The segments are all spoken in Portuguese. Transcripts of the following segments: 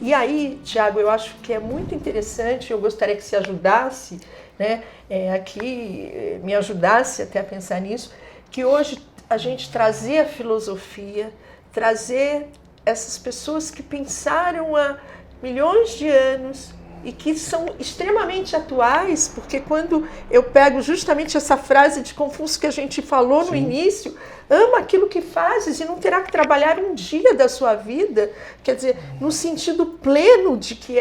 E aí, Tiago, eu acho que é muito interessante, eu gostaria que você ajudasse, né, aqui, me ajudasse até a pensar nisso, que hoje a gente trazer a filosofia, trazer essas pessoas que pensaram há milhões de anos e que são extremamente atuais, porque quando eu pego justamente essa frase de Confúcio que a gente falou no início, ama aquilo que fazes e não terá que trabalhar um dia da sua vida, quer dizer, no sentido pleno de que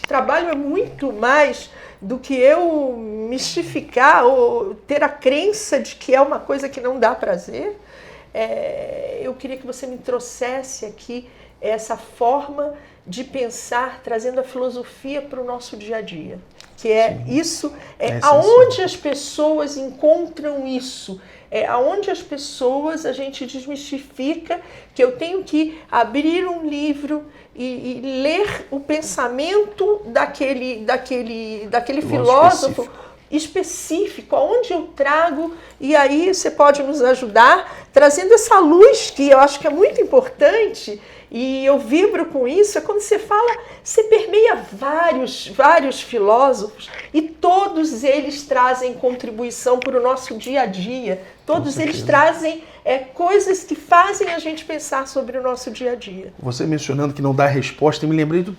trabalho é muito mais do que eu mistificar ou ter a crença de que é uma coisa que não dá prazer. Eu queria que você me trouxesse aqui essa forma de pensar, trazendo a filosofia para o nosso dia a dia. Que isso, aonde as pessoas encontram isso, aonde as pessoas, a gente desmistifica que eu tenho que abrir um livro e ler o pensamento daquele filósofo específico, aonde eu trago, e aí você pode nos ajudar, trazendo essa luz que eu acho que é muito importante, e eu vibro com isso, é quando você fala, você permeia vários filósofos, e todos eles trazem contribuição para o nosso dia a dia, todos eles trazem coisas que fazem a gente pensar sobre o nosso dia a dia. Você mencionando que não dá resposta, eu me lembrei do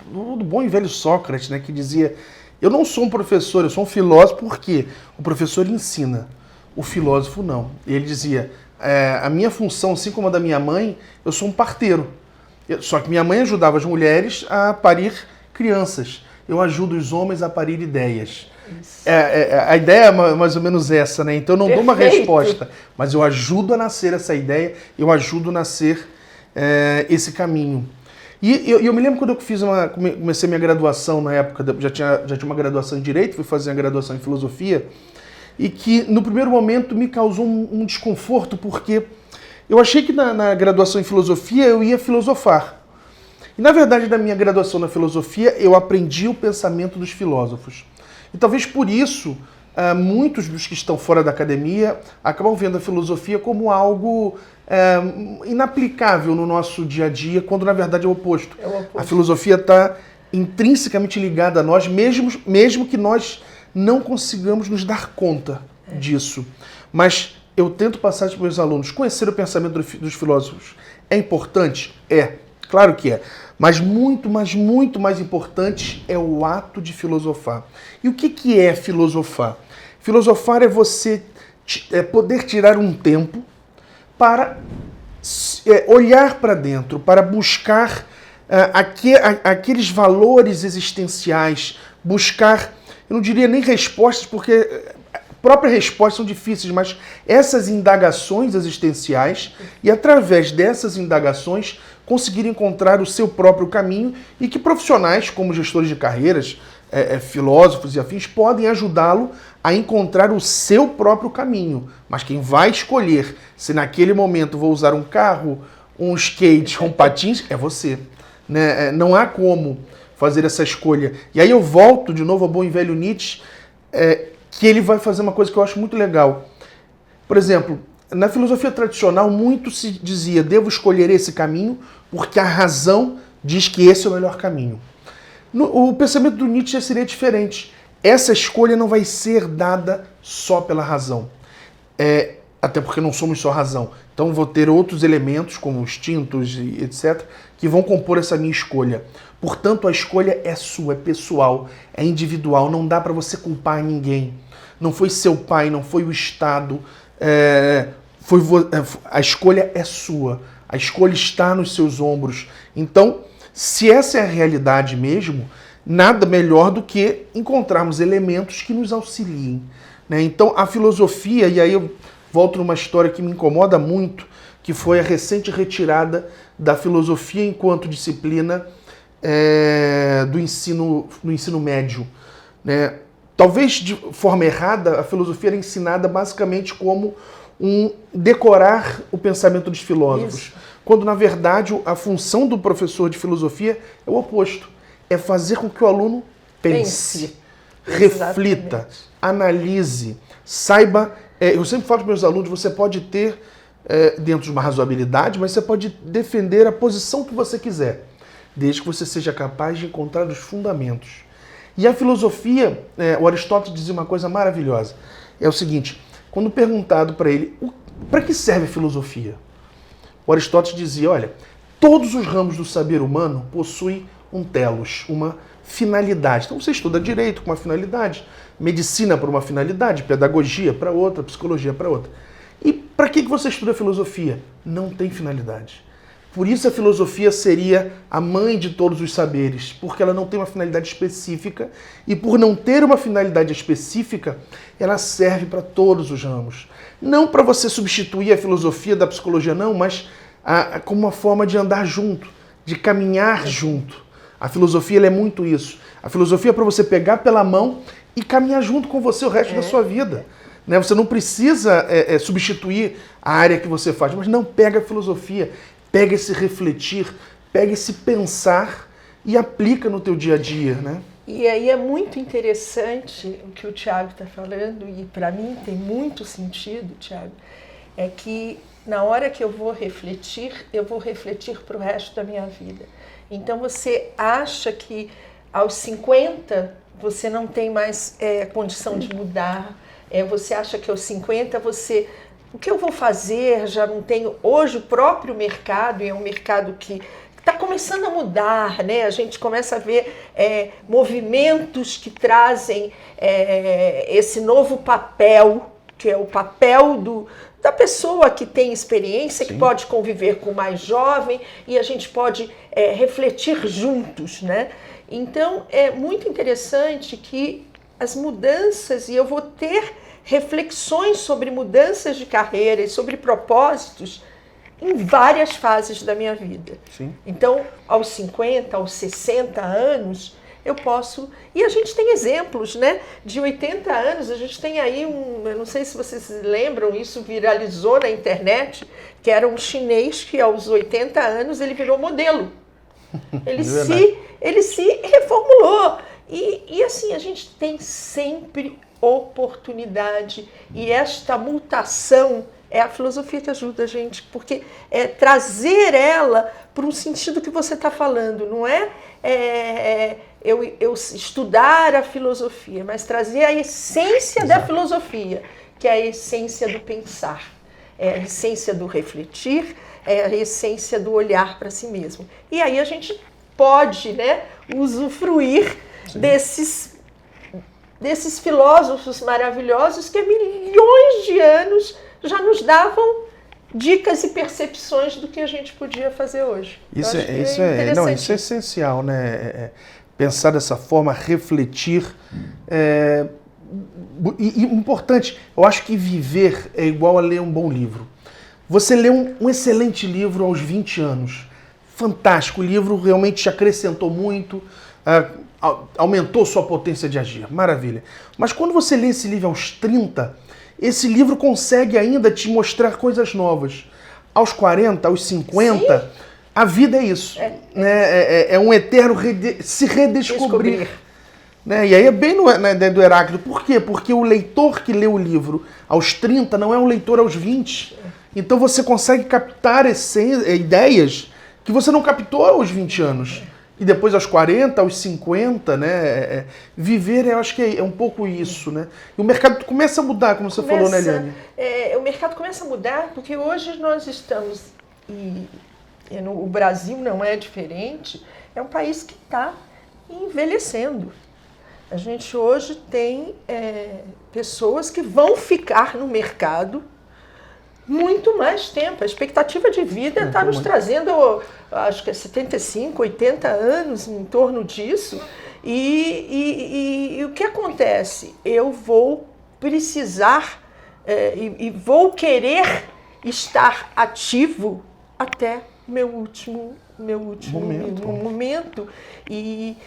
bom e velho Sócrates, né, que dizia: eu não sou um professor, eu sou um filósofo, porque o professor ensina, o filósofo não. E ele dizia, a minha função, assim como a da minha mãe, eu sou um parteiro. Só que minha mãe ajudava as mulheres a parir crianças. Eu ajudo os homens a parir ideias. A ideia é mais ou menos essa, né? Então eu não dou uma resposta, mas eu ajudo a nascer essa ideia, eu ajudo a nascer esse caminho. E eu me lembro quando eu comecei minha graduação na época, já tinha uma graduação em Direito, fui fazer a graduação em Filosofia, e que no primeiro momento me causou um desconforto, porque eu achei que na graduação em Filosofia eu ia filosofar. E na verdade, na minha graduação na Filosofia, eu aprendi o pensamento dos filósofos. E talvez por isso, muitos dos que estão fora da academia acabam vendo a filosofia como algo inaplicável no nosso dia a dia, quando na verdade é o oposto. A filosofia está intrinsecamente ligada a nós, mesmo que nós não consigamos nos dar conta disso. Mas eu tento passar para os meus alunos, conhecer o pensamento dos filósofos é importante? Claro que é. Mas muito mais importante é o ato de filosofar. E o que é filosofar? Filosofar é você poder tirar um tempo para olhar para dentro, para buscar aqueles valores existenciais, buscar, eu não diria nem respostas, porque próprias respostas são difíceis, mas essas indagações existenciais, e através dessas indagações conseguir encontrar o seu próprio caminho, e que profissionais como gestores de carreiras, filósofos e afins podem ajudá-lo a encontrar o seu próprio caminho. Mas quem vai escolher se naquele momento vou usar um carro, um skate, um patins, é você. Né? Não há como fazer essa escolha. E aí eu volto de novo ao bom e velho Nietzsche, que ele vai fazer uma coisa que eu acho muito legal. Por exemplo, na filosofia tradicional, muito se dizia, devo escolher esse caminho porque a razão diz que esse é o melhor caminho. O pensamento do Nietzsche seria diferente. Essa escolha não vai ser dada só pela razão. Até porque não somos só razão. Então vou ter outros elementos, como instintos e etc., que vão compor essa minha escolha. Portanto, a escolha é sua, é pessoal, é individual, não dá para você culpar ninguém. Não foi seu pai, não foi o Estado, a escolha é sua, a escolha está nos seus ombros. Então, se essa é a realidade mesmo, nada melhor do que encontrarmos elementos que nos auxiliem. Né? Então, a filosofia, e aí eu volto numa história que me incomoda muito, que foi a recente retirada da filosofia enquanto disciplina do ensino médio. Né? Talvez de forma errada, a filosofia era ensinada basicamente como decorar o pensamento dos filósofos. Isso. Quando, na verdade, a função do professor de filosofia é o oposto. É fazer com que o aluno pense. Reflita, exatamente, analise, saiba. Eu sempre falo para os meus alunos, você pode ter, dentro de uma razoabilidade, mas você pode defender a posição que você quiser. desde que você seja capaz de encontrar os fundamentos. E a filosofia, o Aristóteles dizia uma coisa maravilhosa. É o seguinte, quando perguntado para ele, para que serve a filosofia? O Aristóteles dizia, olha, todos os ramos do saber humano possuem um telos, uma finalidade. Então você estuda direito com uma finalidade, medicina para uma finalidade, pedagogia para outra, psicologia para outra. E para que você estuda filosofia? Não tem finalidade. Por isso a filosofia seria a mãe de todos os saberes, porque ela não tem uma finalidade específica e por não ter uma finalidade específica, ela serve para todos os ramos. Não para você substituir a filosofia da psicologia, não, mas como uma forma de andar junto, de caminhar junto. A filosofia ela é muito isso. A filosofia é para você pegar pela mão e caminhar junto com você o resto da sua vida. Né? Você não precisa substituir a área que você faz, mas não, pega a filosofia, pega esse refletir, pega esse pensar e aplica no teu dia a dia, né? E aí é muito interessante o que o Tiago está falando, e para mim tem muito sentido, Tiago, é que na hora que eu vou refletir para o resto da minha vida. Então você acha que aos 50 você não tem mais condição de mudar, você acha que aos 50 o que eu vou fazer, já não tenho. Hoje o próprio mercado, e é um mercado que está começando a mudar, né? A gente começa a ver movimentos que trazem esse novo papel, que é o papel da pessoa que tem experiência, Sim. que pode conviver com o mais jovem, e a gente pode refletir juntos, né? Então é muito interessante que as mudanças, e eu vou ter reflexões sobre mudanças de carreira e sobre propósitos em várias fases da minha vida. Sim. Então, aos 50, aos 60 anos, eu posso... E a gente tem exemplos, né? De 80 anos, a gente tem aí eu não sei se vocês se lembram, isso viralizou na internet, que era um chinês que aos 80 anos ele virou modelo. Ele se reformulou. E assim, a gente tem sempre oportunidade, e esta mutação é a filosofia que ajuda a gente, porque trazer ela para um sentido que você está falando, não eu estudar a filosofia, mas trazer a essência da filosofia, que é a essência do pensar, é a essência do refletir, é a essência do olhar para si mesmo. E aí a gente pode, né, usufruir Sim. desses filósofos maravilhosos que há milhões de anos já nos davam dicas e percepções do que a gente podia fazer hoje. Isso é essencial, né? Pensar dessa forma, refletir. E importante, eu acho que viver é igual a ler um bom livro. Você lê um excelente livro aos 20 anos. Fantástico, o livro realmente te acrescentou muito, aumentou sua potência de agir, maravilha. Mas quando você lê esse livro aos 30, esse livro consegue ainda te mostrar coisas novas. Aos 40, aos 50, Sim. a vida é isso. É um eterno se redescobrir. Né? E aí é bem na ideia do Heráclito. Por quê? Porque o leitor que lê o livro aos 30 não é um leitor aos 20. Então você consegue captar ideias que você não captou aos 20 anos. E depois aos 40, aos 50, né? Viver, eu acho que é um pouco isso, né? E o mercado começa a mudar, como você falou, né, Eliane? O mercado começa a mudar porque hoje nós estamos, o Brasil não é diferente, é um país que está envelhecendo. A gente hoje tem pessoas que vão ficar no mercado muito mais tempo. A expectativa de vida está nos trazendo, acho que 75, 80 anos, em torno disso. E o que acontece? Eu vou precisar e vou querer estar ativo até meu último momento. E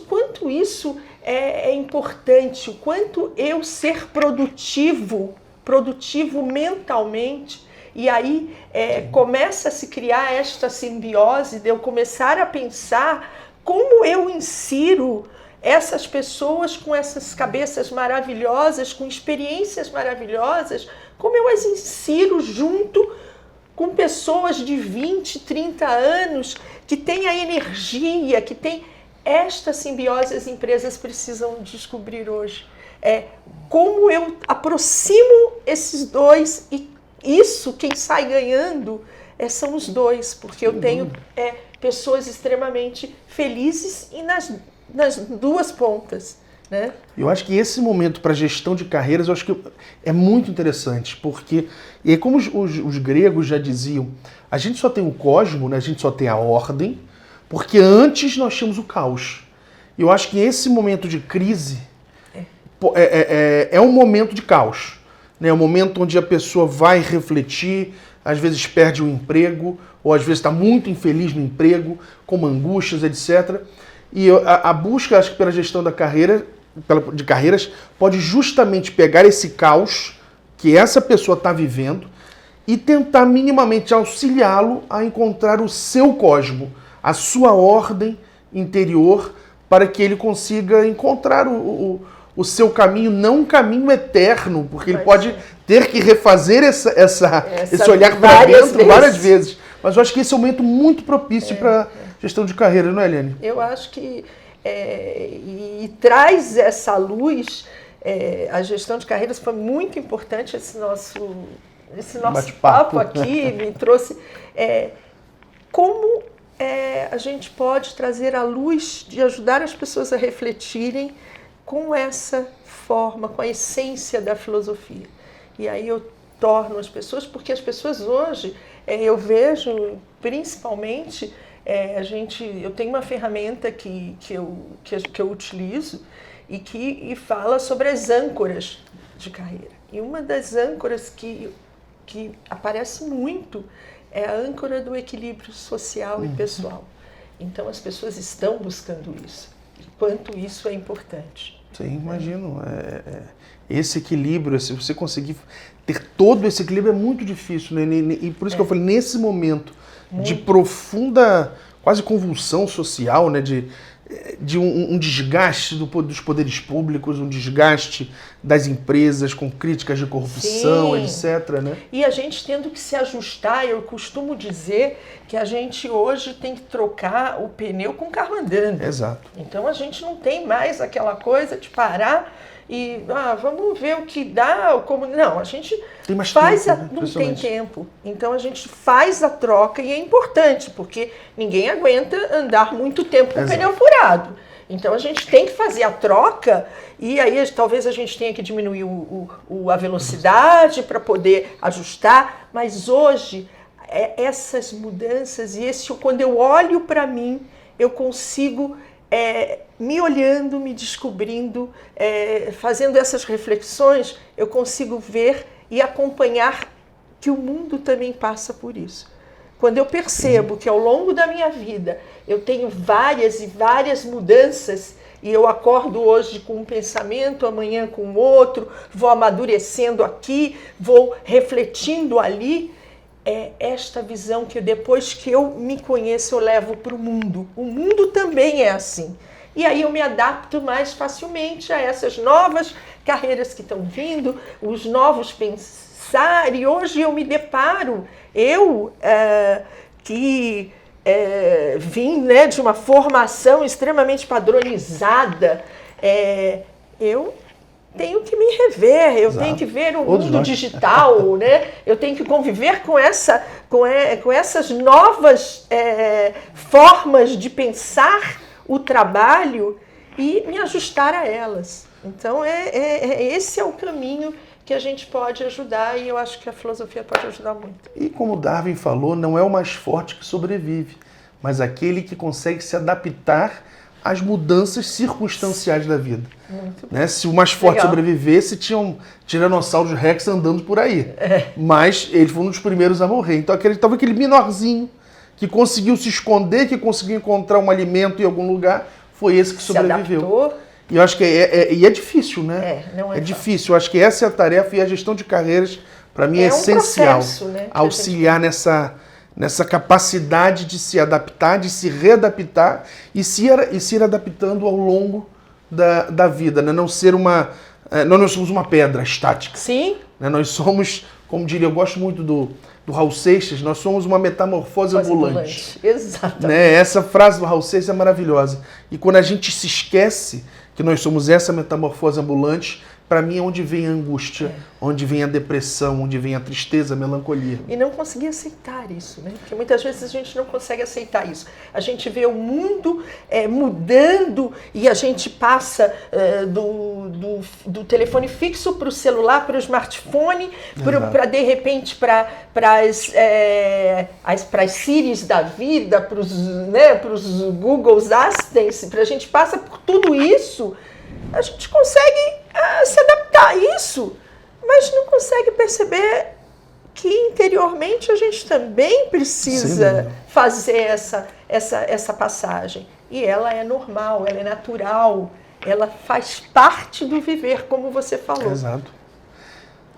quanto isso é importante, o quanto eu ser produtivo mentalmente, e aí começa a se criar esta simbiose de eu começar a pensar como eu insiro essas pessoas com essas cabeças maravilhosas, com experiências maravilhosas, como eu as insiro junto com pessoas de 20, 30 anos que têm a energia, que têm esta simbiose, as empresas precisam descobrir hoje. Como eu aproximo esses dois e isso, quem sai ganhando são os dois, porque eu tenho pessoas extremamente felizes e nas duas pontas. Né? Eu acho que esse momento para gestão de carreiras, eu acho que é muito interessante, porque, e como os gregos já diziam, a gente só tem o cosmo, né? A gente só tem a ordem, porque antes nós tínhamos o caos. E eu acho que esse momento de crise é um momento de caos. Né? É um momento onde a pessoa vai refletir, às vezes perde o emprego, ou às vezes está muito infeliz no emprego, com angústias, etc. E a busca, acho que pela gestão da carreira, de carreiras, pode justamente pegar esse caos que essa pessoa está vivendo e tentar minimamente auxiliá-lo a encontrar o seu cosmo, a sua ordem interior, para que ele consiga encontrar o seu caminho, não um caminho eterno, porque ele pode ter que refazer esse olhar para dentro várias vezes. Mas eu acho que esse é um momento muito propício para gestão de carreira, não é, Eliane? Eu acho que e traz essa luz, a gestão de carreiras foi muito importante, esse nosso papo aqui me trouxe como a gente pode trazer a luz de ajudar as pessoas a refletirem com essa forma, com a essência da filosofia. E aí eu torno as pessoas, porque as pessoas hoje, eu vejo principalmente, eu tenho uma ferramenta que eu utilizo e fala sobre as âncoras de carreira. E uma das âncoras que aparece muito é a âncora do equilíbrio social e pessoal. Então as pessoas estão buscando isso. Quanto isso é importante. Sim, imagino. Esse equilíbrio, se você conseguir ter todo esse equilíbrio, é muito difícil, né? E por isso que eu falei, nesse momento de profunda, quase convulsão social, né? De um desgaste dos poderes públicos, um desgaste das empresas com críticas de corrupção, Sim. etc. Né? E a gente tendo que se ajustar, eu costumo dizer que a gente hoje tem que trocar o pneu com o carro andando. Exato. Então a gente não tem mais aquela coisa de parar e vamos ver o que dá, como não, a gente tem mais faz tempo, não tem tempo. Então a gente faz a troca e é importante, porque ninguém aguenta andar muito tempo com o pneu furado. Então a gente tem que fazer a troca e aí talvez a gente tenha que diminuir a velocidade para poder ajustar, mas hoje essas mudanças e quando eu olho para mim, eu consigo me olhando, me descobrindo, fazendo essas reflexões, eu consigo ver e acompanhar que o mundo também passa por isso. Quando eu percebo que ao longo da minha vida eu tenho várias e várias mudanças e eu acordo hoje com um pensamento, amanhã com outro, vou amadurecendo aqui, vou refletindo ali, esta visão que depois que eu me conheço eu levo para o mundo. O mundo também é assim. E aí eu me adapto mais facilmente a essas novas carreiras que estão vindo, os novos pensar. E hoje eu me deparo, que vim, né, de uma formação extremamente padronizada, eu tenho que me rever, eu tenho que ver o mundo digital, né? Eu tenho que conviver com essas novas formas de pensar o trabalho e me ajustar a elas. Então, esse é o caminho que a gente pode ajudar e eu acho que a filosofia pode ajudar muito. E como Darwin falou, não é o mais forte que sobrevive, mas aquele que consegue se adaptar às mudanças circunstanciais da vida. Né? Se o mais forte sobrevivesse, tinham tiranossauros rex andando por aí. Mas ele foi um dos primeiros a morrer. Então estava aquele menorzinho que conseguiu se esconder, que conseguiu encontrar um alimento em algum lugar, foi esse que sobreviveu. Se adaptou. E eu acho que é difícil, né? Não é difícil. Eu acho que essa é a tarefa e a gestão de carreiras, para mim, é essencial. Processo, né, auxiliar nessa capacidade de se adaptar, de se readaptar e se ir adaptando ao longo da vida. Né? Não ser nós não somos uma pedra estática. Sim. Né? Nós somos, como diria, eu gosto muito do Raul Seixas, nós somos uma metamorfose ambulante. Exatamente. Né? Essa frase do Raul Seixas é maravilhosa. E quando a gente se esquece que nós somos essa metamorfose ambulante, para mim é onde vem a angústia, onde vem a depressão, onde vem a tristeza, a melancolia. E não conseguir aceitar isso, né? Porque muitas vezes a gente não consegue aceitar isso. A gente vê o mundo mudando e a gente passa do telefone fixo para o celular, para o smartphone, para de repente para as Siris da vida, para os Googles Assistants, a gente passa por tudo isso, a gente consegue se adaptar a isso, mas não consegue perceber que interiormente a gente também precisa fazer essa passagem. E ela é normal, ela é natural, ela faz parte do viver, como você falou. Exato.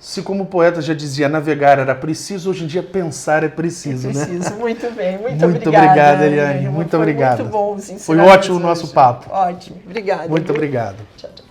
Se como poeta já dizia, navegar era preciso, hoje em dia pensar é preciso, né? Muito bem, muito obrigado, Eliane, muito obrigado. Muito bom os ensinamentos. Foi ótimo o nosso papo. Ótimo, obrigada. Muito obrigado. Tchau, tchau.